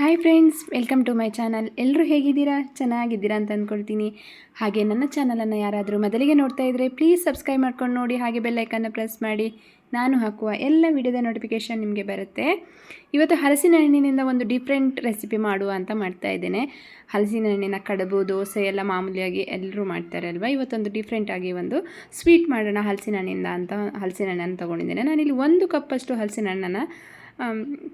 Hi friends, welcome to my channel. ಎಲ್ಲರೂ ಹೇಗಿದ್ದೀರಾ? ಚೆನ್ನಾಗಿದ್ದೀರಾ ಅಂತ ಅಂದ್ಕೊಳ್ತೀನಿ. ಹಾಗೆ ನನ್ನ ಚಾನಲನ್ನು ಯಾರಾದರೂ ಮೊದಲಿಗೆ ನೋಡ್ತಾ ಇದ್ದರೆ ಪ್ಲೀಸ್ ಸಬ್ಸ್ಕ್ರೈಬ್ ಮಾಡ್ಕೊಂಡು ನೋಡಿ, ಹಾಗೆ ಬೆಲ್ಲೈಕನ್ನು ಪ್ರೆಸ್ ಮಾಡಿ. ನಾನು ಹಾಕುವ ಎಲ್ಲ ವಿಡಿಯೋದ ನೋಟಿಫಿಕೇಷನ್ ನಿಮಗೆ ಬರುತ್ತೆ. ಇವತ್ತು ಹಲಸಿನ ಹಣ್ಣಿನಿಂದ ಒಂದು ಡಿಫ್ರೆಂಟ್ ರೆಸಿಪಿ ಮಾಡುವ ಅಂತ ಮಾಡ್ತಾ ಇದ್ದೇನೆ. ಹಲಸಿನ ಹಣ್ಣಿನ ಕಡುಬು, ದೋಸೆ ಎಲ್ಲ ಮಾಮೂಲಿಯಾಗಿ ಎಲ್ಲರೂ ಮಾಡ್ತಾರೆ ಅಲ್ವಾ. ಇವತ್ತೊಂದು ಡಿಫ್ರೆಂಟಾಗಿ ಒಂದು ಸ್ವೀಟ್ ಮಾಡೋಣ ಹಲಸಿನ ಹಣ್ಣಿಂದ ಅಂತ ಹಲಸಿನ ಹಣ್ಣನ್ನು ತೊಗೊಂಡಿದ್ದೇನೆ. ನಾನಿಲ್ಲಿ 1 ಕಪ್ಪಷ್ಟು ಹಲಸಿನ ಹಣ್ಣನ್ನು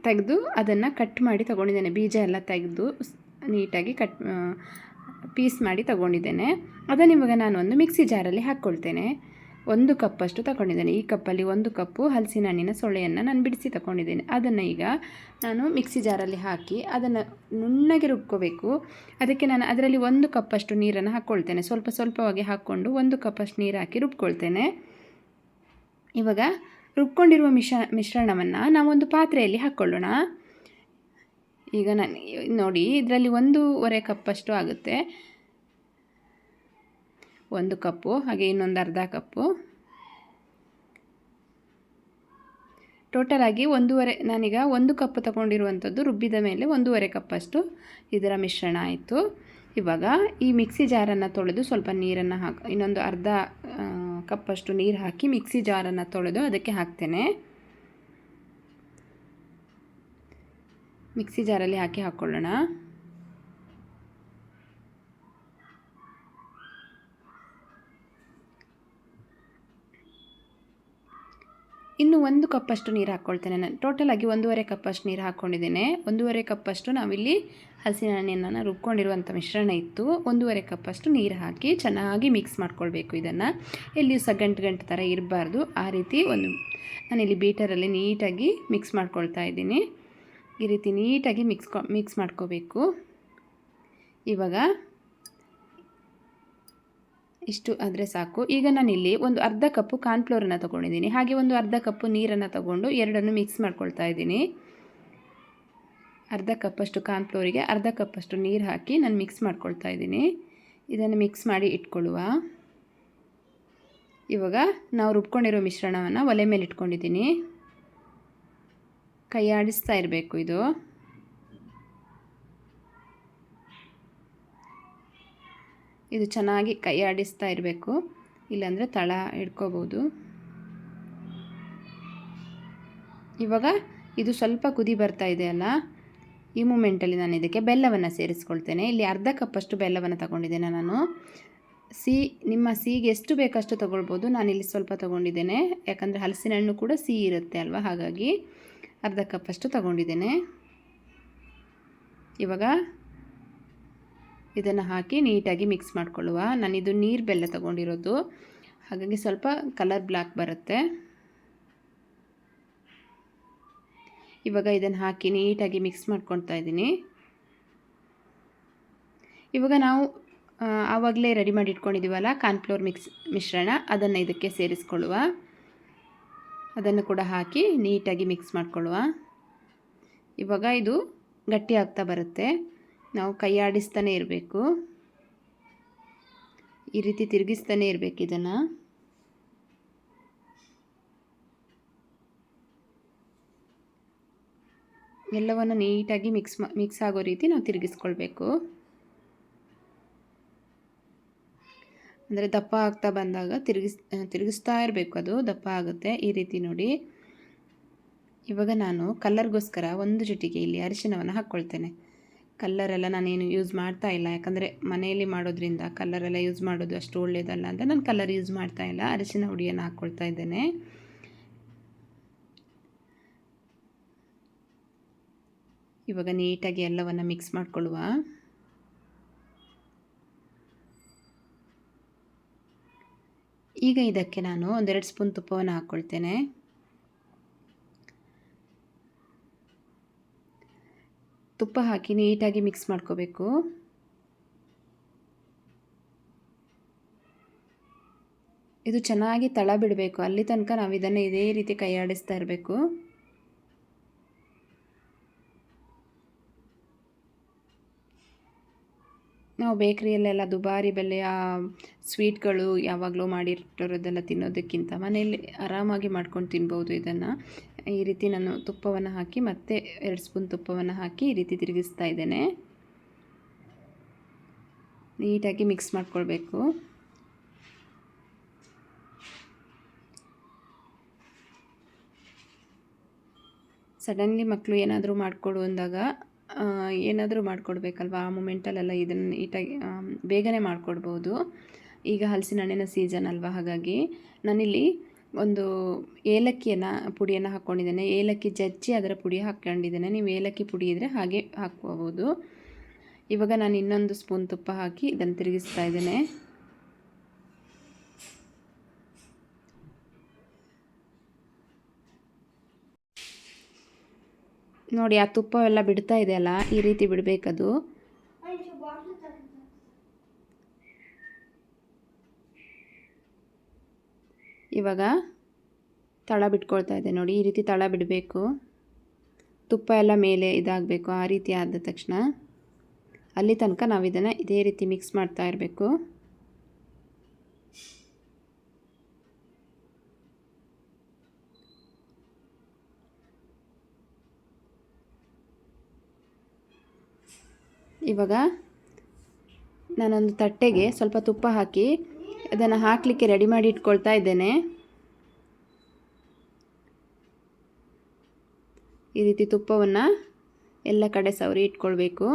ತೆಗೆದು ಅದನ್ನು ಕಟ್ ಮಾಡಿ ತೊಗೊಂಡಿದ್ದೇನೆ. ಬೀಜ ಎಲ್ಲ ತೆಗೆದು ನೀಟಾಗಿ ಪೀಸ್ ಮಾಡಿ ತೊಗೊಂಡಿದ್ದೇನೆ. ಅದನ್ನು ಇವಾಗ ನಾನು ಒಂದು ಮಿಕ್ಸಿ ಜಾರಲ್ಲಿ ಹಾಕ್ಕೊಳ್ತೇನೆ. 1 ಕಪ್ಪಷ್ಟು ತಗೊಂಡಿದ್ದೇನೆ. ಈ ಕಪ್ಪಲ್ಲಿ 1 ಕಪ್ಪು ಹಲಸಿನ ಹಣ್ಣಿನ ಸೊಳೆಯನ್ನು ನಾನು ಬಿಡಿಸಿ ತಗೊಂಡಿದ್ದೇನೆ. ಅದನ್ನು ಈಗ ನಾನು ಮಿಕ್ಸಿ ಜಾರಲ್ಲಿ ಹಾಕಿ ಅದನ್ನು ನುಣ್ಣಗೆ ರುಬ್ಕೋಬೇಕು. ಅದಕ್ಕೆ ನಾನು ಅದರಲ್ಲಿ 1 ಕಪ್ಪಷ್ಟು ನೀರನ್ನು ಹಾಕ್ಕೊಳ್ತೇನೆ. ಸ್ವಲ್ಪವಾಗಿ ಹಾಕ್ಕೊಂಡು 1 ಕಪ್ಪಷ್ಟು ನೀರು ಹಾಕಿ ರುಬ್ಕೊಳ್ತೇನೆ. ಇವಾಗ ರುಬ್ಕೊಂಡಿರುವ ಮಿಶ್ರಣವನ್ನು ನಾವೊಂದು ಪಾತ್ರೆಯಲ್ಲಿ ಹಾಕ್ಕೊಳ್ಳೋಣ. ಈಗ ನಾನು ನೋಡಿ, ಇದರಲ್ಲಿ 1.5 ಕಪ್ಪಷ್ಟು ಆಗುತ್ತೆ. 1 ಕಪ್ಪು, ಹಾಗೆ ಇನ್ನೊಂದು ಅರ್ಧ ಕಪ್ಪು, ಟೋಟಲಾಗಿ 1.5. ನಾನೀಗ 1 ಕಪ್ ತಗೊಂಡಿರುವಂಥದ್ದು ರುಬ್ಬಿದ ಮೇಲೆ 1.5 ಕಪ್ಪಷ್ಟು ಇದರ ಮಿಶ್ರಣ ಆಯಿತು. ಇವಾಗ ಈ ಮಿಕ್ಸಿ ಜಾರನ್ನು ತೊಳೆದು ಸ್ವಲ್ಪ ನೀರನ್ನು ಇನ್ನೊಂದು ಅರ್ಧ ಕಪ್ಪಷ್ಟು ನೀರು ಹಾಕಿ ಮಿಕ್ಸಿ ಜಾರನ್ನು ತೊಳೆದು ಅದಕ್ಕೆ ಹಾಕ್ತೇನೆ. ಮಿಕ್ಸಿ ಜಾರಲ್ಲಿ ಹಾಕ್ಕೊಳ್ಳೋಣ. ಇನ್ನು 1 ಕಪ್ಪಷ್ಟು ನೀರು ಹಾಕ್ಕೊಳ್ತೇನೆ. ನಾನು ಟೋಟಲಾಗಿ 1.5 ಕಪ್ಪಷ್ಟು ನೀರು ಹಾಕ್ಕೊಂಡಿದ್ದೇನೆ. 1.5 ಕಪ್ಪಷ್ಟು ನಾವಿಲ್ಲಿ ಹಲಸಿನ ಹಣ್ಣನ್ನು ರುಬ್ಕೊಂಡಿರುವಂಥ ಮಿಶ್ರಣ ಇತ್ತು. 1.5 ಕಪ್ಪಷ್ಟು ನೀರು ಹಾಕಿ ಚೆನ್ನಾಗಿ ಮಿಕ್ಸ್ ಮಾಡ್ಕೊಳ್ಬೇಕು. ಇದನ್ನು ಎಲ್ಲಿಯೂ ಸಹ ಗಂಟು ಥರ ಇರಬಾರ್ದು. ಆ ರೀತಿ ನಾನಿಲ್ಲಿ ಬೀಟರಲ್ಲಿ ನೀಟಾಗಿ ಮಿಕ್ಸ್ ಮಾಡ್ಕೊಳ್ತಾ ಇದ್ದೀನಿ. ಈ ರೀತಿ ನೀಟಾಗಿ ಮಿಕ್ಸ್ ಮಾಡ್ಕೋಬೇಕು. ಇವಾಗ ಇಷ್ಟು ಆದರೆ ಸಾಕು. ಈಗ ನಾನಿಲ್ಲಿ ಒಂದು ಅರ್ಧ ಕಪ್ಪು ಕಾರ್ನ್ಫ್ಲೋರನ್ನು ತೊಗೊಂಡಿದ್ದೀನಿ. ಹಾಗೆ ಒಂದು ಅರ್ಧ ಕಪ್ಪು ನೀರನ್ನು ತಗೊಂಡು ಎರಡನ್ನು ಮಿಕ್ಸ್ ಮಾಡ್ಕೊಳ್ತಾ ಇದ್ದೀನಿ. ಅರ್ಧ ಕಪ್ಪಷ್ಟು ಕಾರ್ನ್ಫ್ಲೋರಿಗೆ ಅರ್ಧ ಕಪ್ಪಷ್ಟು ನೀರು ಹಾಕಿ ನಾನು ಮಿಕ್ಸ್ ಮಾಡ್ಕೊಳ್ತಾ ಇದ್ದೀನಿ. ಇದನ್ನು ಮಿಕ್ಸ್ ಮಾಡಿ ಇಟ್ಕೊಳ್ಳುವ. ಇವಾಗ ನಾವು ರುಬ್ಕೊಂಡಿರೋ ಮಿಶ್ರಣವನ್ನು ಒಲೆ ಮೇಲೆ ಇಟ್ಕೊಂಡಿದ್ದೀನಿ. ಕೈ ಆಡಿಸ್ತಾ ಇರಬೇಕು. ಇದು ಚೆನ್ನಾಗಿ ಕೈ ಆಡಿಸ್ತಾ ಇರಬೇಕು, ಇಲ್ಲಾಂದರೆ ತಳ ಹಿಡ್ಕೋಬೋದು. ಇವಾಗ ಇದು ಸ್ವಲ್ಪ ಕುದಿ ಬರ್ತಾ ಇದೆ ಅಲ್ಲ, ಈ ಮೂಮೆಂಟಲ್ಲಿ ನಾನು ಇದಕ್ಕೆ ಬೆಲ್ಲವನ್ನು ಸೇರಿಸ್ಕೊಳ್ತೇನೆ. ಇಲ್ಲಿ ಅರ್ಧ ಕಪ್ಪಷ್ಟು ಬೆಲ್ಲವನ್ನು ತಗೊಂಡಿದ್ದೇನೆ ನಾನು. ನಿಮ್ಮ ಸಿಹಿಗೆ ಎಷ್ಟು ಬೇಕಷ್ಟು ತೊಗೊಳ್ಬೋದು. ನಾನಿಲ್ಲಿ ಸ್ವಲ್ಪ ತೊಗೊಂಡಿದ್ದೇನೆ, ಯಾಕಂದರೆ ಹಲಸಿನ ಹಣ್ಣು ಕೂಡ ಸಿಹಿ ಇರುತ್ತೆ ಅಲ್ವಾ, ಹಾಗಾಗಿ ಅರ್ಧ ಕಪ್ಪಷ್ಟು ತಗೊಂಡಿದ್ದೇನೆ. ಇವಾಗ ಇದನ್ನು ಹಾಕಿ ನೀಟಾಗಿ ಮಿಕ್ಸ್ ಮಾಡ್ಕೊಳ್ಳುವ. ನಾನಿದು ನೀರು ಬೆಲ್ಲ ತಗೊಂಡಿರೋದು, ಹಾಗಾಗಿ ಸ್ವಲ್ಪ ಕಲರ್ ಬ್ಲ್ಯಾಕ್ ಬರುತ್ತೆ. ಇವಾಗ ಇದನ್ನು ಹಾಕಿ ನೀಟಾಗಿ ಮಿಕ್ಸ್ ಮಾಡ್ಕೊಳ್ತಾ ಇದ್ದೀನಿ. ಇವಾಗ ನಾವು ಆವಾಗಲೇ ರೆಡಿ ಮಾಡಿ ಇಟ್ಕೊಂಡಿದ್ದೀವಲ್ಲ ಕಾರ್ನ್ಫ್ಲೋರ್ ಮಿಶ್ರಣ, ಅದನ್ನು ಇದಕ್ಕೆ ಸೇರಿಸ್ಕೊಳ್ಳುವ. ಅದನ್ನು ಕೂಡ ಹಾಕಿ ನೀಟಾಗಿ ಮಿಕ್ಸ್ ಮಾಡ್ಕೊಳ್ಳುವ. ಇವಾಗ ಇದು ಗಟ್ಟಿ ಆಗ್ತಾ ಬರುತ್ತೆ. ನಾವು ಕೈ ಆಡಿಸ್ತಾನೆ ಇರಬೇಕು, ಈ ರೀತಿ ತಿರುಗಿಸ್ತಾನೆ ಇರಬೇಕು. ಇದನ್ನು ಎಲ್ಲವನ್ನು ನೀಟಾಗಿ ಮಿಕ್ಸ್ ಆಗೋ ರೀತಿ ನಾವು ತಿರುಗಿಸ್ಕೊಳ್ಬೇಕು. ಅಂದರೆ ದಪ್ಪ ಆಗ್ತಾ ಬಂದಾಗ ತಿರುಗಿಸ್ತಾ ಇರಬೇಕು, ಅದು ದಪ್ಪ ಆಗುತ್ತೆ. ಈ ರೀತಿ ನೋಡಿ. ಇವಾಗ ನಾನು ಕಲ್ಲರ್ಗೋಸ್ಕರ 1 ಚಿಟಿಕೆ ಇಲ್ಲಿ ಅರಿಶಿಣವನ್ನು ಹಾಕ್ಕೊಳ್ತೇನೆ. ಕಲ್ಲರೆಲ್ಲ ನಾನೇನು ಯೂಸ್ ಮಾಡ್ತಾ ಇಲ್ಲ, ಯಾಕಂದರೆ ಮನೆಯಲ್ಲಿ ಮಾಡೋದ್ರಿಂದ ಕಲ್ಲರೆಲ್ಲ ಯೂಸ್ ಮಾಡೋದು ಅಷ್ಟು ಒಳ್ಳೆಯದಲ್ಲ ಅಂತ ನಾನು ಕಲ್ಲರ್ ಯೂಸ್ ಮಾಡ್ತಾ ಇಲ್ಲ. ಅರಿಶಿನ ಹುಡಿಯನ್ನು ಹಾಕ್ಕೊಳ್ತಾ ಇದ್ದೇನೆ. ಇವಾಗ ನೀಟಾಗಿ ಎಲ್ಲವನ್ನು ಮಿಕ್ಸ್ ಮಾಡ್ಕೊಳ್ಳುವ. ಈಗ ಇದಕ್ಕೆ ನಾನು 1-2 ಸ್ಪೂನ್ ತುಪ್ಪವನ್ನು ಹಾಕ್ಕೊಳ್ತೇನೆ. ತುಪ್ಪ ಹಾಕಿ ನೀಟಾಗಿ ಮಿಕ್ಸ್ ಮಾಡ್ಕೋಬೇಕು. ಇದು ಚೆನ್ನಾಗಿ ತಳ ಬಿಡಬೇಕು. ಅಲ್ಲಿ ತನಕ ನಾವು ಇದನ್ನು ಇದೇ ರೀತಿ ಕೈ ಆಡಿಸ್ತಾ ಇರಬೇಕು. ನಾವು ಬೇಕ್ರಿಯಲ್ಲೆಲ್ಲ ದುಬಾರಿ ಬೆಲೆಯ ಸ್ವೀಟ್ಗಳು ಯಾವಾಗಲೂ ಮಾಡಿಟ್ಟಿರೋದೆಲ್ಲ ತಿನ್ನೋದಕ್ಕಿಂತ ಮನೆಯಲ್ಲಿ ಆರಾಮಾಗಿ ಮಾಡ್ಕೊಂಡು ತಿನ್ಬೋದು ಇದನ್ನು. ಈ ರೀತಿ ನಾನು ತುಪ್ಪವನ್ನು ಹಾಕಿ ಮತ್ತೆ 2 ಸ್ಪೂನ್ ತುಪ್ಪವನ್ನು ಹಾಕಿ ಈ ರೀತಿ ತಿರುಗಿಸ್ತಾ ಇದ್ದೇನೆ. ನೀಟಾಗಿ ಮಿಕ್ಸ್ ಮಾಡ್ಕೊಳ್ಬೇಕು. ಸಡನ್ಲಿ ಮಕ್ಕಳು ಏನಾದರೂ ಮಾಡಿಕೊಡು ಅಂದಾಗ ಏನಾದರೂ ಮಾಡಿಕೊಡ್ಬೇಕಲ್ವ, ಆ ಮೂಮೆಂಟಲ್ಲೆಲ್ಲ ಇದನ್ನು ನೀಟಾಗಿ ಬೇಗನೆ ಮಾಡಿಕೊಡ್ಬೋದು. ಈಗ ಹಲಸಿನ ಹಣ್ಣಿನ ಸೀಸನ್ ಅಲ್ವಾ, ಹಾಗಾಗಿ ನಾನಿಲ್ಲಿ ಒಂದು ಏಲಕ್ಕಿಯನ್ನು ಪುಡಿಯನ್ನು ಹಾಕ್ಕೊಂಡಿದ್ದೇನೆ. ಏಲಕ್ಕಿ ಜಜ್ಜಿ ಅದರ ಪುಡಿ ಹಾಕ್ಕೊಂಡಿದ್ದೇನೆ. ನೀವು ಏಲಕ್ಕಿ ಪುಡಿ ಇದ್ದರೆ ಹಾಗೆ ಹಾಕ್ಕೋಬೋದು. ಇವಾಗ ನಾನು ಇನ್ನೊಂದು ಸ್ಪೂನ್ ತುಪ್ಪ ಹಾಕಿ ಇದನ್ನು ತಿರುಗಿಸ್ತಾ ಇದ್ದೇನೆ. ನೋಡಿ ಆ ತುಪ್ಪವೆಲ್ಲ ಬಿಡ್ತಾ ಇದೆಯಲ್ಲ, ಈ ರೀತಿ ಬಿಡಬೇಕದು. ಇವಾಗ ತಳ ಬಿಟ್ಕೊಳ್ತಾ ಇದೆ ನೋಡಿ, ಈ ರೀತಿ ತಳ ಬಿಡಬೇಕು. ತುಪ್ಪ ಎಲ್ಲ ಮೇಲೆ ಇದಾಗಬೇಕು. ಆ ರೀತಿ ಆದ ತಕ್ಷಣ ಅಲ್ಲಿ ತನಕ ನಾವು ಇದನ್ನು ಇದೇ ರೀತಿ ಮಿಕ್ಸ್ ಮಾಡ್ತಾ ಇರಬೇಕು. ಇವಾಗ ನಾನೊಂದು ತಟ್ಟೆಗೆ ಸ್ವಲ್ಪ ತುಪ್ಪ ಹಾಕಿ ಅದನ್ನು ಹಾಕಲಿಕ್ಕೆ ರೆಡಿ ಮಾಡಿ ಇಟ್ಕೊಳ್ತಾ ಇದ್ದೇನೆ. ಈ ರೀತಿ ತುಪ್ಪವನ್ನು ಎಲ್ಲ ಕಡೆ ಸವರಿ ಇಟ್ಕೊಳ್ಬೇಕು.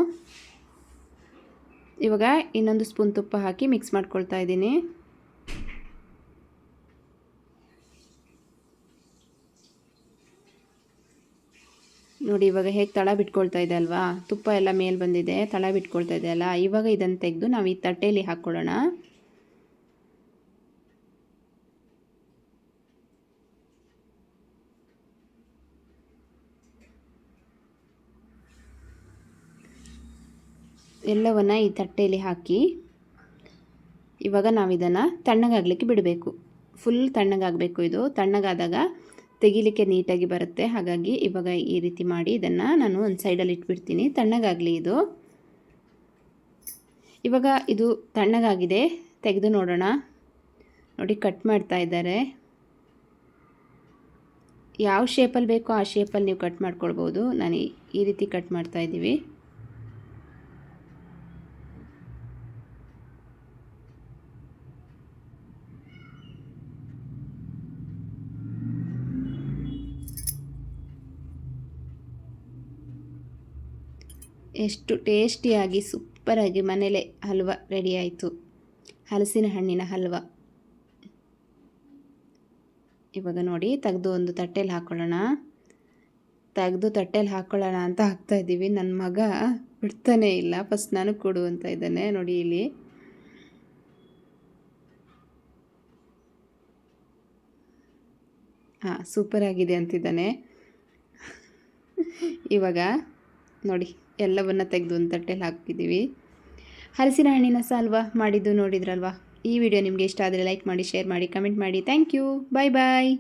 ಇವಾಗ ಇನ್ನೊಂದು ಸ್ಪೂನ್ ತುಪ್ಪ ಹಾಕಿ ಮಿಕ್ಸ್ ಮಾಡ್ಕೊಳ್ತಾ ಇದ್ದೀನಿ. ನೋಡಿ ಇವಾಗ ಹೇಗೆ ತಳ ಬಿಟ್ಕೊಳ್ತಾ ಇದೆ ಅಲ್ವಾ, ತುಪ್ಪ ಎಲ್ಲ ಮೇಲೆ ಬಂದಿದೆ, ತಳ ಬಿಟ್ಕೊಳ್ತಾ ಇದೆ ಅಲ್ಲ. ಇವಾಗ ಇದನ್ನು ತೆಗೆದು ನಾವು ಈ ತಟ್ಟೆಯಲ್ಲಿ ಹಾಕ್ಕೊಳ್ಳೋಣ. ಎಲ್ಲವನ್ನು ಈ ತಟ್ಟೆಯಲ್ಲಿ ಹಾಕಿ ಇವಾಗ ನಾವು ಇದನ್ನು ತಣ್ಣಗಾಗಲಿಕ್ಕೆ ಬಿಡಬೇಕು. ಫುಲ್ ತಣ್ಣಗಾಗಬೇಕು. ಇದು ತಣ್ಣಗಾದಾಗ ತೆಗಿಲಿಕ್ಕೆ ನೀಟಾಗಿ ಬರುತ್ತೆ. ಹಾಗಾಗಿ ಇವಾಗ ಈ ರೀತಿ ಮಾಡಿ ಇದನ್ನು ನಾನು ಒಂದು ಸೈಡಲ್ಲಿ ಇಟ್ಬಿಡ್ತೀನಿ, ತಣ್ಣಗಾಗಲಿ ಇದು. ಇವಾಗ ಇದು ತಣ್ಣಗಾಗಿದೆ, ತೆಗೆದು ನೋಡೋಣ. ನೋಡಿ ಕಟ್ ಮಾಡ್ತಾ ಇದ್ದಾರೆ. ಯಾವ ಶೇಪಲ್ಲಿ ಬೇಕೋ ಆ ಶೇಪಲ್ಲಿ ನೀವು ಕಟ್ ಮಾಡ್ಕೊಳ್ಬೋದು. ನಾನು ಈ ರೀತಿ ಕಟ್ ಮಾಡ್ತಾ ಇದ್ದೀವಿ. ಎಷ್ಟು ಟೇಸ್ಟಿಯಾಗಿ ಸೂಪರಾಗಿ ಮನೇಲೆ ಹಲ್ವ ರೆಡಿ ಆಯಿತು, ಹಲಸಿನ ಹಣ್ಣಿನ ಹಲ್ವ. ಇವಾಗ ನೋಡಿ ತೆಗೆದು ಒಂದು ತಟ್ಟೆಯಲ್ಲಿ ಹಾಕ್ಕೊಳ್ಳೋಣ. ತೆಗೆದು ತಟ್ಟೆಯಲ್ಲಿ ಹಾಕ್ಕೊಳ್ಳೋಣ ಅಂತ ಹಾಕ್ತಾಯಿದ್ದೀವಿ. ನನ್ನ ಮಗ ಬಿಡ್ತಾನೇ ಇಲ್ಲ, ಫಸ್ಟ್ ನನಗೆ ಕೊಡು ಅಂತ ಇದ್ದಾನೆ. ನೋಡಿ ಇಲ್ಲಿ ಸೂಪರಾಗಿದೆ ಅಂತಿದ್ದಾನೆ. ಇವಾಗ ನೋಡಿ ಎಲ್ಲವನ್ನು ತೆಗೆದು ಒಂದು ತಟ್ಟೆಯಲ್ಲಿ ಹಾಕಿದ್ದೀವಿ. ಹಲಸಿನ ಹಣ್ಣಿನ ಹಲ್ವ ಮಾಡಿದ್ದು ನೋಡಿದ್ರಲ್ವಾ. ಈ ವಿಡಿಯೋ ನಿಮಗೆ ಇಷ್ಟ ಆದರೆ ಲೈಕ್ ಮಾಡಿ, ಶೇರ್ ಮಾಡಿ, ಕಮೆಂಟ್ ಮಾಡಿ. Thank you. Bye bye.